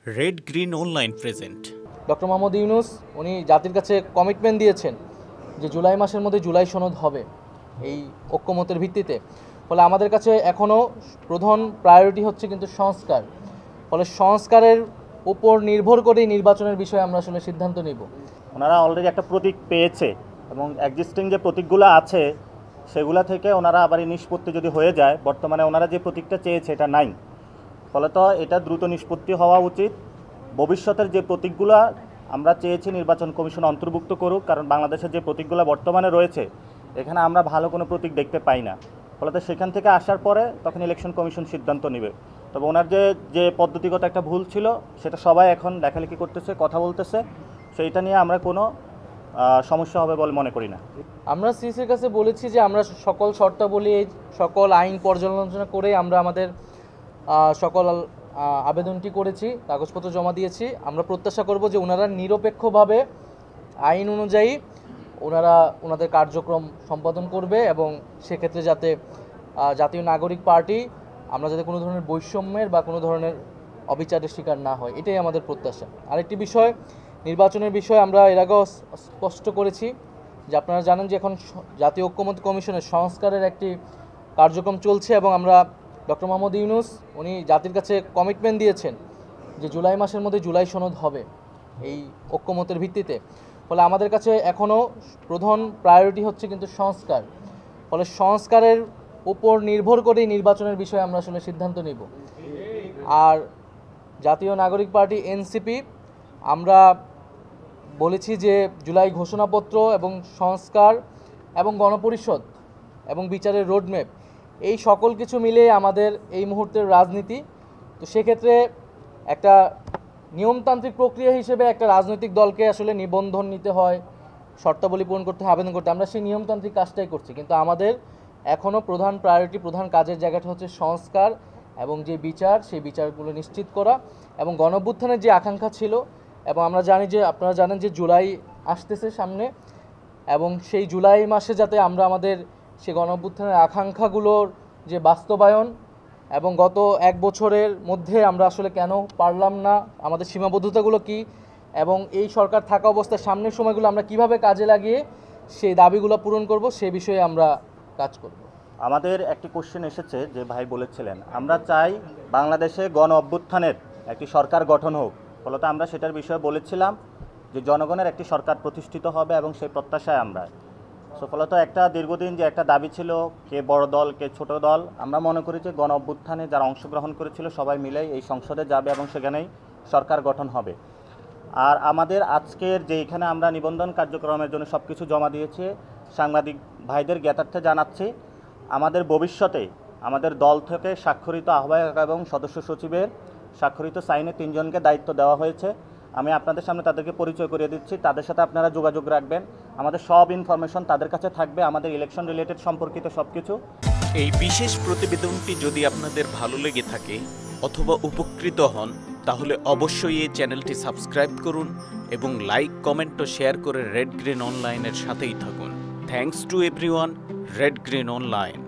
Red green online present. Doctor Mohammad Yunus উনি জাতির কাছে কমিটমেন্ট দিয়েছেন যে জুলাই মাসের মধ্যে জুলাই সনদ হবে এই ঐক্যমতের ভিত্তিতে। ফলে আমাদের কাছে এখনও প্রধান প্রায়োরিটি হচ্ছে কিন্তু সংস্কার। ফলে সংস্কারের উপর নির্ভর করেই নির্বাচনের বিষয়ে আমরা আসলে সিদ্ধান্ত নিব। ওনারা অলরেডি একটা প্রতীক পেয়েছে এবং এক্সিস্টিং যে প্রতীকগুলো আছে সেগুলা থেকে ওনারা আবার নিষ্পত্তি যদি হয়ে যায়, বর্তমানে ওনারা যে প্রতীকটা চেয়েছে এটা নাই, ফলে তো এটা দ্রুত নিষ্পত্তি হওয়া উচিত। ভবিষ্যতের যে প্রতীকগুলো আমরা চেয়েছি নির্বাচন কমিশন অন্তর্ভুক্ত করুক, কারণ বাংলাদেশের যে প্রতীকগুলো বর্তমানে রয়েছে এখানে আমরা ভালো কোনো প্রতীক দেখতে পাই না। ফলে তো সেখান থেকে আসার পরে তখন ইলেকশন কমিশন সিদ্ধান্ত নেবে। তবে ওনার যে পদ্ধতিগত একটা ভুল ছিল সেটা সবাই এখন লেখালেখি করতেছে, কথা বলতেছে, সেইটা নিয়ে আমরা কোনো সমস্যা হবে বলে মনে করি না। আমরা সিসির কাছে বলেছি যে আমরা সকল শর্তাবলী সকল আইন পর্যালোচনা করে আমরা আমাদের সকল আবেদনটি করেছি, কাগজপত্র জমা দিয়েছি। আমরা প্রত্যাশা করব যে ওনারা নিরপেক্ষভাবে আইন অনুযায়ী ওনাদের কার্যক্রম সম্পাদন করবে এবং সেক্ষেত্রে যাতে জাতীয় নাগরিক পার্টি আমরা যাতে কোনো ধরনের বৈষম্যের বা কোনো ধরনের অবিচারের শিকার না হয়, এটাই আমাদের প্রত্যাশা। আরেকটি বিষয়, নির্বাচনের বিষয়ে আমরা এর আগেও স্পষ্ট করেছি যে আপনারা জানেন যে এখন জাতীয় ঐক্যমত্য কমিশনের সংস্কারের একটি কার্যক্রম চলছে এবং আমরা ডক্টর মোহাম্মদ ইউনূস উনি জাতির কাছে কমিটমেন্ট দিয়েছেন যে জুলাই মাসের মধ্যে জুলাই সনদ হবে এই ঐক্যমতের ভিত্তিতে। ফলে আমাদের কাছে এখনও প্রধান প্রায়োরিটি হচ্ছে কিন্তু সংস্কার। ফলে সংস্কারের উপর নির্ভর করেই নির্বাচনের বিষয়ে আমরা আসলে সিদ্ধান্ত নিব। আর জাতীয় নাগরিক পার্টি এনসিপি আমরা বলেছি যে জুলাই ঘোষণাপত্র এবং সংস্কার এবং গণপরিষদ এবং বিচারের রোডম্যাপ এই সকল কিছু মিলে আমাদের এই মুহূর্তের রাজনীতি। তো সেক্ষেত্রে একটা নিয়মতান্ত্রিক প্রক্রিয়া হিসেবে একটা রাজনৈতিক দলকে আসলে নিবন্ধন নিতে হয়, শর্তাবলী পূরণ করতে হয়, আবেদন করতে, আমরা সেই নিয়মতান্ত্রিক কাজটাই করছি। কিন্তু আমাদের এখনও প্রধান প্রায়োরিটি, প্রধান কাজের জায়গাটা হচ্ছে সংস্কার এবং যে বিচার, সেই বিচারগুলো নিশ্চিত করা এবং গণঅভ্যুত্থানের যে আকাঙ্ক্ষা ছিল, এবং আমরা জানি যে আপনারা জানেন যে জুলাই আসতেছে সামনে, এবং সেই জুলাই মাসে যাতে আমরা আমাদের সেই গণঅভ্যুত্থানের আকাঙ্ক্ষাগুলোর যে বাস্তবায়ন এবং গত এক বছরের মধ্যে আমরা আসলে কেন পারলাম না, আমাদের সীমাবদ্ধতাগুলো কি, এবং এই সরকার থাকা অবস্থায় সামনের সময়গুলো আমরা কিভাবে কাজে লাগিয়ে সেই দাবিগুলো পূরণ করব, সে বিষয়ে আমরা কাজ করব। আমাদের একটি কোশ্চেন এসেছে যে ভাই বলেছিলেন আমরা চাই বাংলাদেশে গণ অভ্যুত্থানের একটি সরকার গঠন হোক। ফলত আমরা সেটার বিষয়ে বলেছিলাম যে জনগণের একটি সরকার প্রতিষ্ঠিত হবে এবং সেই প্রত্যাশায় আমরা। ফলত একটা দীর্ঘদিন যে একটা দাবি ছিল, কে বড় দল কে ছোট দল, আমরা মনে করি যে গণ অভ্যুত্থানে যারা অংশগ্রহণ করেছিল সবাই মিলেই এই সংসদে যাবে এবং সেখানেই সরকার গঠন হবে। আর আমাদের আজকের যে এখানে আমরা নিবন্ধন কার্যক্রমের জন্য সব কিছু জমা দিয়েছি, সাংবাদিক ভাইদের জ্ঞাতার্থে জানাচ্ছি আমাদের ভবিষ্যতে আমাদের দল থেকে স্বাক্ষরিত আহ্বায়ক এবং সদস্য সচিবের স্বাক্ষরিত সাইনে 3 জনকে দায়িত্ব দেওয়া হয়েছে। আমি আপনাদের সামনে তাদেরকে পরিচয় করিয়ে দিচ্ছি, তাদের সাথে আপনারা যোগাযোগ রাখবেন, আমাদের সব ইনফরমেশন তাদের কাছে থাকবে, আমাদের ইলেকশন রিলেটেড সম্পর্কিত সব কিছু। এই বিশেষ প্রতিবেদনটি যদি আপনাদের ভালো লেগে থাকে অথবা উপকৃত হন তাহলে অবশ্যই এই চ্যানেলটি সাবস্ক্রাইব করুন এবং লাইক, কমেন্ট ও শেয়ার করে রেড গ্রিন অনলাইনের সাথেই থাকুন। Thanks to everyone. Red green online.